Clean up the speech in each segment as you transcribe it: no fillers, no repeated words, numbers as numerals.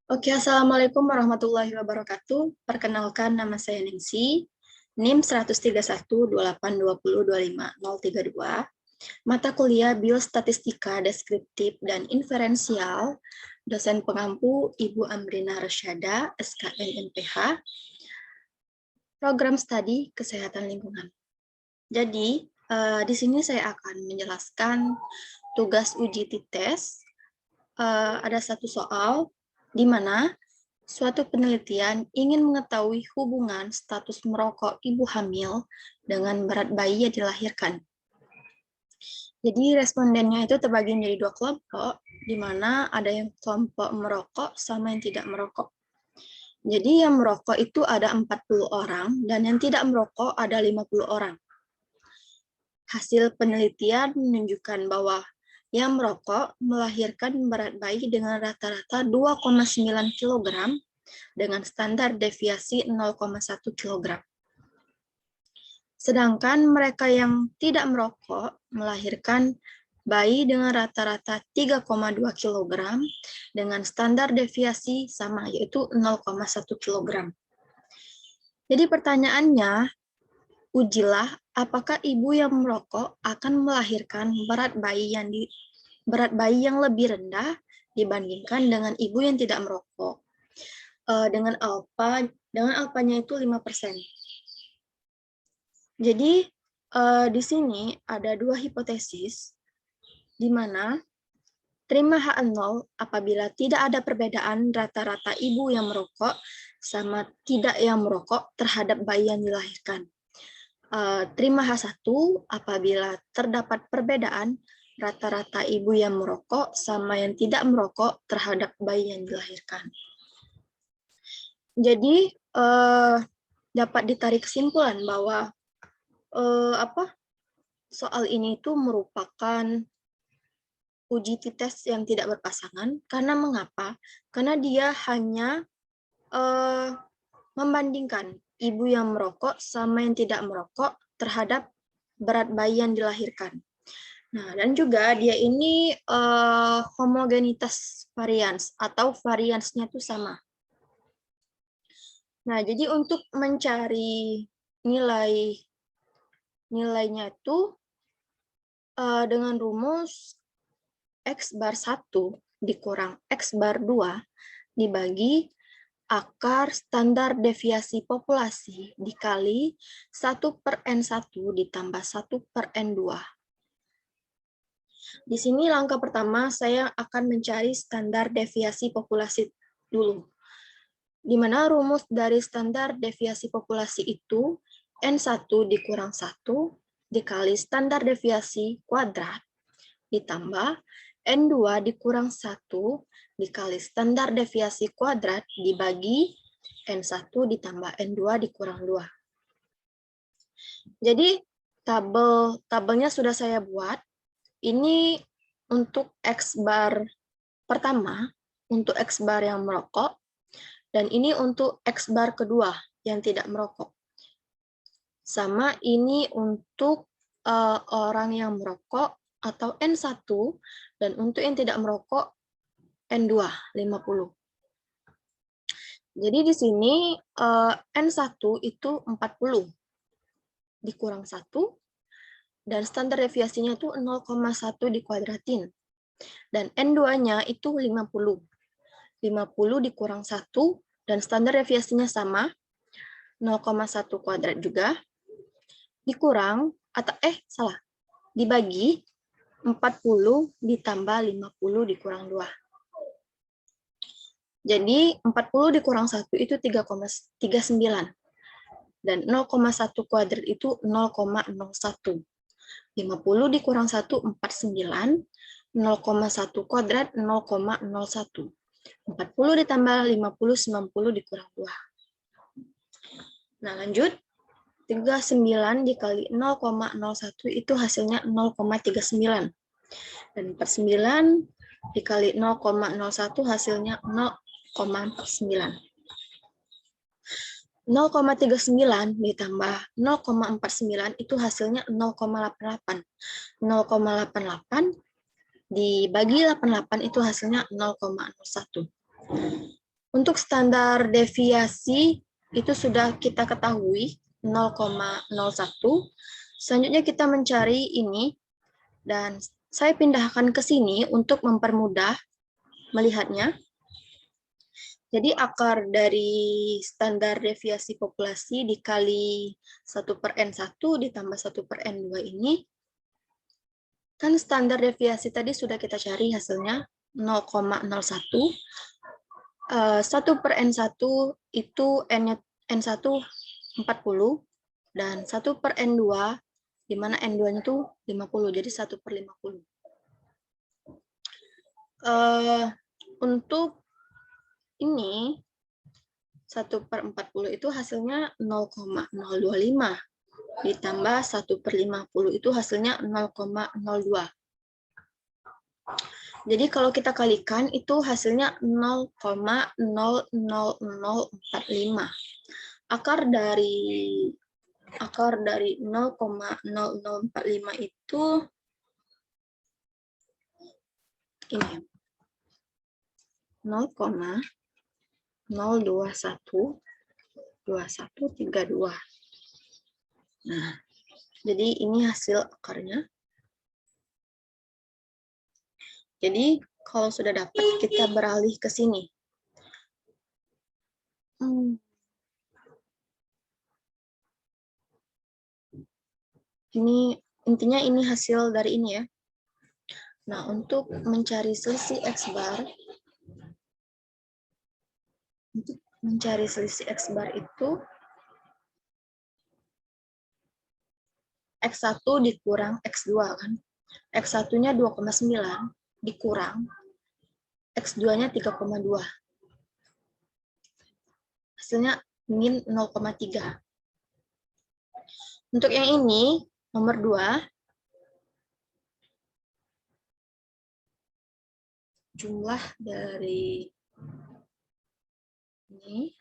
Oke, Assalamualaikum warahmatullahi wabarakatuh. Perkenalkan, nama saya Ningsi, NIM 1312820250032, mata kuliah Biostatistika Deskriptif dan Inferensial, dosen pengampu Ibu Amrina Rasyada, SKN MPH, program studi Kesehatan Lingkungan. Jadi, di sini saya akan menjelaskan tugas uji TITES. Ada satu soal di mana suatu penelitian ingin mengetahui hubungan status merokok ibu hamil dengan berat bayi yang dilahirkan. Jadi respondennya itu terbagi menjadi dua kelompok, di mana ada yang kelompok merokok sama yang tidak merokok. Jadi yang merokok itu ada 40 orang, dan yang tidak merokok ada 50 orang. Hasil penelitian menunjukkan bahwa yang merokok melahirkan berat bayi dengan rata-rata 2,9 kg dengan standar deviasi 0,1 kg. Sedangkan mereka yang tidak merokok melahirkan bayi dengan rata-rata 3,2 kg dengan standar deviasi sama, yaitu 0,1 kg. Jadi pertanyaannya, ujilah apakah ibu yang merokok akan melahirkan berat bayi yang lebih rendah dibandingkan dengan ibu yang tidak merokok. Dengan alfanya itu 5%. Jadi di sini ada dua hipotesis di mana terima H0 apabila tidak ada perbedaan rata-rata ibu yang merokok sama tidak yang merokok terhadap bayi yang dilahirkan. Terima H1 apabila terdapat perbedaan rata-rata ibu yang merokok sama yang tidak merokok terhadap bayi yang dilahirkan. Jadi dapat ditarik kesimpulan bahwa soal ini itu merupakan uji TITES yang tidak berpasangan. Karena mengapa? Karena dia hanya membandingkan ibu yang merokok sama yang tidak merokok terhadap berat bayi yang dilahirkan. Nah, dan juga dia ini homogenitas varians atau variansnya itu sama. Nah, jadi untuk mencari nilainya itu dengan rumus X bar 1 dikurang X bar 2 dibagi akar standar deviasi populasi dikali 1/N1 ditambah 1/N2. Di sini langkah pertama saya akan mencari standar deviasi populasi dulu. Di mana rumus dari standar deviasi populasi itu N1 dikurang 1 dikali standar deviasi kuadrat ditambah N2 dikurang 1 dikali standar deviasi kuadrat dibagi N1 ditambah N2 dikurang 2. Jadi tabelnya sudah saya buat. Ini untuk X bar pertama, untuk X bar yang merokok, dan ini untuk X bar kedua yang tidak merokok. Sama ini untuk orang yang merokok atau N1, dan untuk yang tidak merokok N2, 50. Jadi di sini N1 itu 40 dikurang 1, dan standar deviasinya itu 0,1 dikuadratin. Dan N2-nya itu 50. 50 dikurang 1, dan standar deviasinya sama, 0,1 kuadrat juga, dikurang, dibagi 40 ditambah 50 dikurang 2. Jadi 40 dikurang 1 itu 3,39. Dan 0,1 kuadrat itu 0,01. 50 dikurang 1, 49. 0,1 kuadrat 0,01. 40 ditambah 50, 90 dikurang 2. Nah, lanjut. 39 dikali 0,01 itu hasilnya 0,39. Dan 49 dikali 0,01 hasilnya 0,49. 0,39 ditambah 0,49 itu hasilnya 0,88. 0,88 dibagi 88 itu hasilnya 0,01. Untuk standar deviasi itu sudah kita ketahui 0,01. Selanjutnya kita mencari ini dan saya pindahkan ke sini untuk mempermudah melihatnya. Jadi akar dari standar deviasi populasi dikali 1/N1 ditambah 1/N2 ini, kan standar deviasi tadi sudah kita cari hasilnya 0,01. 1/N1 itu N1 40, dan 1/N2, di mana N2-nya itu 50, jadi 1/50. Untuk ini 1/40 itu hasilnya 0,025 ditambah 1/50 itu hasilnya 0,02. Jadi kalau kita kalikan itu hasilnya 0,00045. Akar dari 0,0045 itu ini 0,0212132. Nah, jadi ini hasil akarnya. Jadi kalau sudah dapat, kita beralih ke sini. Ini intinya ini hasil dari ini ya. Nah, untuk mencari selisih X bar, itu X1 dikurang X2 kan. X1-nya 2,9 dikurang X2-nya 3,2. Hasilnya min 0,3. Untuk yang ini, nomor 2, jumlah dari ini,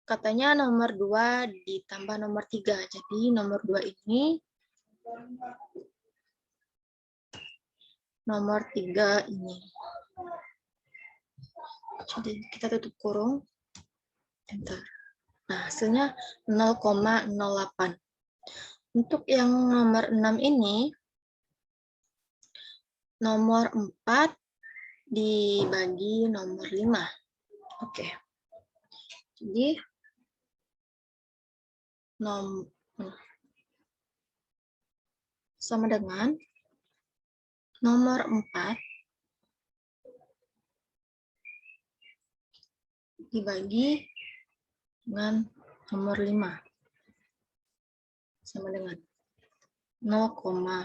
katanya nomor 2 ditambah nomor 3. Jadi nomor 2 ini, nomor 3 ini. Jadi kita tutup kurung, enter. Nah, hasilnya 0,08. Untuk yang nomor 6 ini, nomor 4 dibagi nomor 5. Oke. Jadi, sama dengan nomor 4 dibagi dengan nomor 5. Sama dengan 0,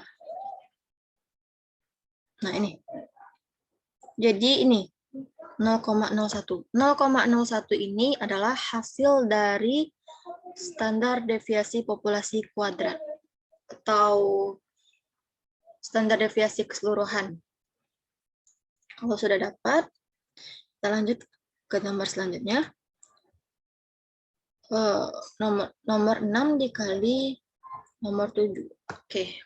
nah ini. Jadi ini 0,01. 0,01 ini adalah hasil dari standar deviasi populasi kuadrat atau standar deviasi keseluruhan. Kalau sudah dapat, kita lanjut ke gambar selanjutnya. Nomor 6 dikali nomor 7. Oke.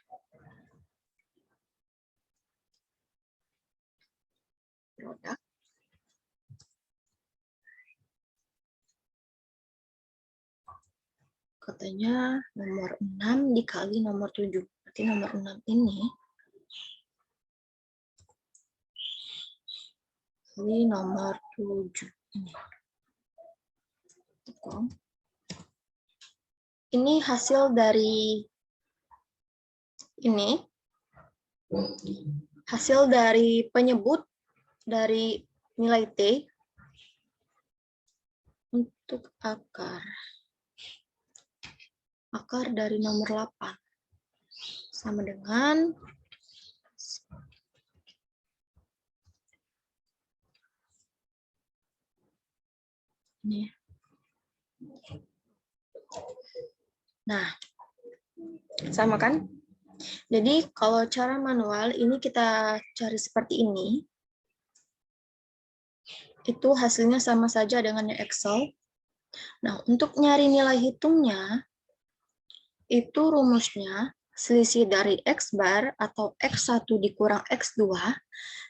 Produk. Katanya nomor 6 dikali nomor 7. Berarti nomor 6 ini kali nomor 7 ini. Ini hasil dari ini. Hasil dari penyebut dari nilai T untuk akar dari nomor 8 sama dengan ini. Nah, sama kan? Jadi kalau cara manual ini kita cari seperti ini, itu hasilnya sama saja dengan yang Excel. Nah, untuk nyari nilai hitungnya, itu rumusnya selisih dari X bar atau X1 dikurang X2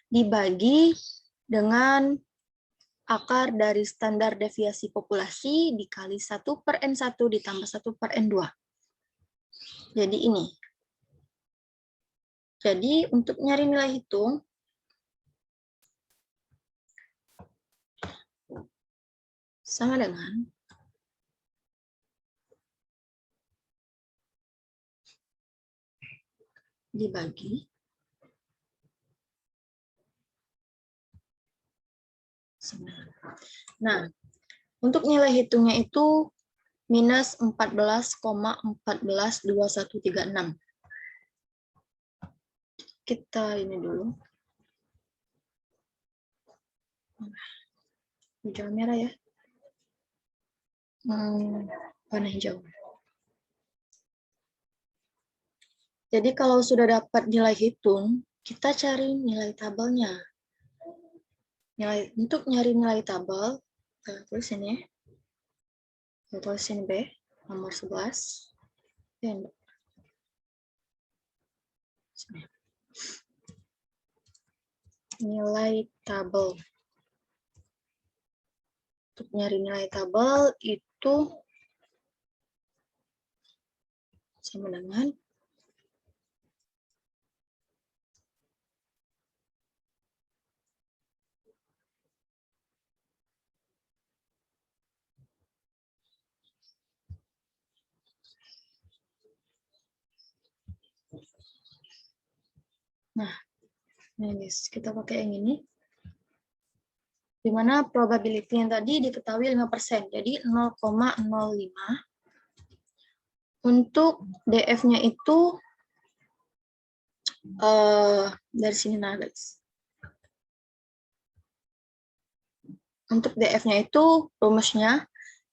dibagi dengan akar dari standar deviasi populasi dikali 1/N1 ditambah 1/N2. Jadi ini. Jadi untuk nyari nilai hitung, sama dengan dibagi nah, untuk nilai hitungnya itu minus 14,142136. Kita ini dulu. Hijau merah ya. Warna hijau. Jadi kalau sudah dapat nilai hitung, kita cari nilai tabelnya. Untuk nyari nilai tabel, tulis ini. Tulis ini B, nomor 11. Nilai tabel. Untuk nyari nilai tabel itu sama dengan ini kita pakai yang ini. Di mana probability yang tadi diketahui 5%, jadi 0,05. Untuk DF-nya itu dari sini nah guys. Untuk DF-nya itu rumusnya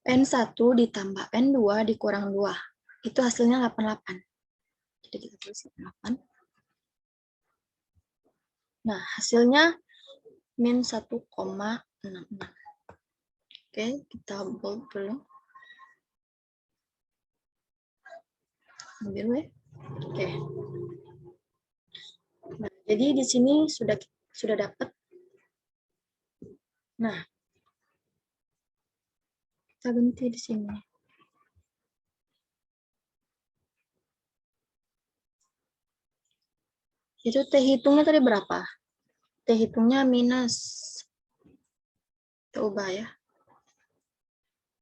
N1 ditambah N2 dikurang 2. Itu hasilnya 88. Jadi kita tulis 88. Nah, hasilnya min 1,66. Oke, kita bold dulu. Ambil ya. Oke. Nah, jadi di sini sudah dapat. Nah, kita ganti di sini. Itu T hitungnya tadi berapa? T hitungnya minus. Kita ubah ya.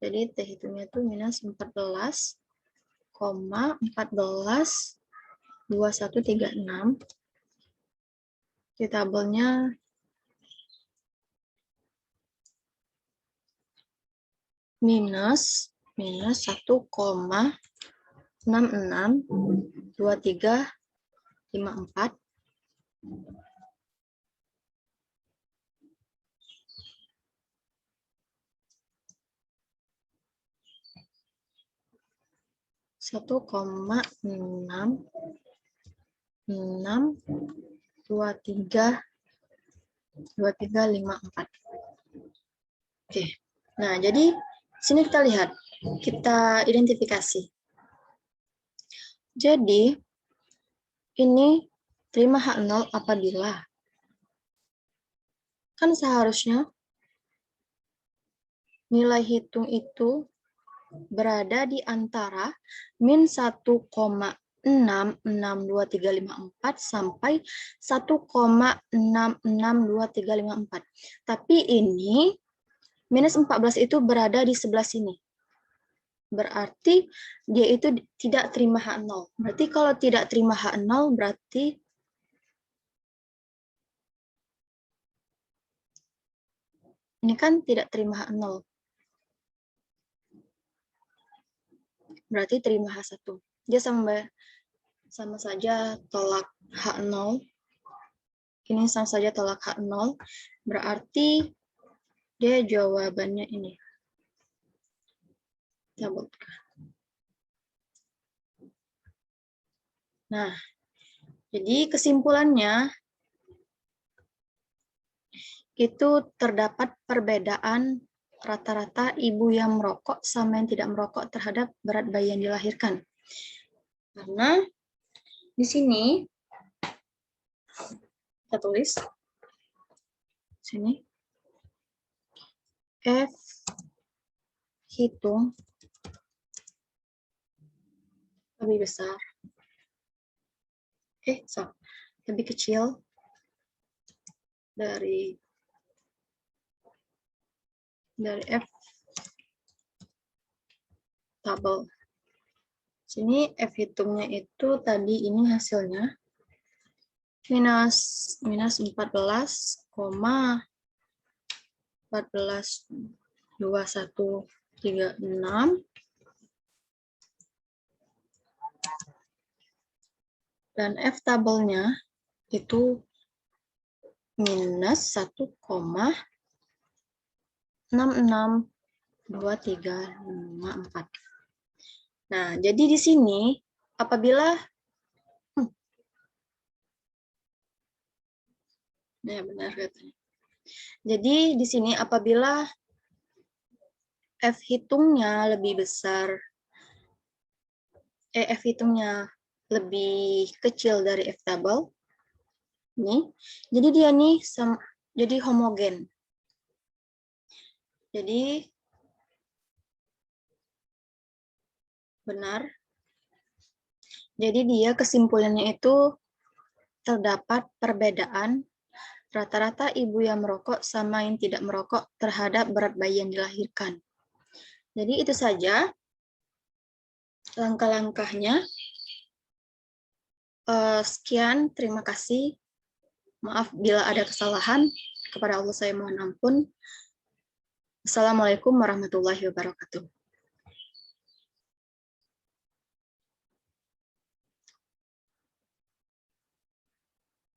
Jadi T hitungnya itu minus 14,142136. Di tabelnya minus 1,662354. Satu koma 2354. Oke. Nah, jadi sini kita lihat, kita identifikasi. Jadi ini terima H0 apabila kan seharusnya nilai hitung itu berada di antara min 1,662354 sampai 1,662354. Tapi ini minus 14 itu berada di sebelah sini. Berarti dia itu tidak terima H0. Berarti kalau tidak terima H0 berarti ini kan tidak terima H0. Berarti terima H1. Dia sama saja tolak H0. Ini sama saja tolak H0. Berarti dia jawabannya ini. Nah, jadi kesimpulannya itu terdapat perbedaan rata-rata ibu yang merokok sama yang tidak merokok terhadap berat bayi yang dilahirkan. Karena Di sini kita tulis sini F hitung lebih besar, lebih kecil dari F tabel. Sini F hitungnya itu tadi ini hasilnya minus 14,2136 dan F tabelnya itu minus 1,662354. Nah, jadi di sini apabila ya benar katanya. Jadi di sini apabila F hitungnya lebih besar, F hitungnya lebih kecil dari F tabel, nih, jadi dia nih jadi homogen. Jadi benar. Jadi dia kesimpulannya itu terdapat perbedaan rata-rata ibu yang merokok sama yang tidak merokok terhadap berat bayi yang dilahirkan. Jadi itu saja langkah-langkahnya. Sekian, terima kasih. Maaf bila ada kesalahan. Kepada Allah saya mohon ampun. Assalamualaikum warahmatullahi wabarakatuh.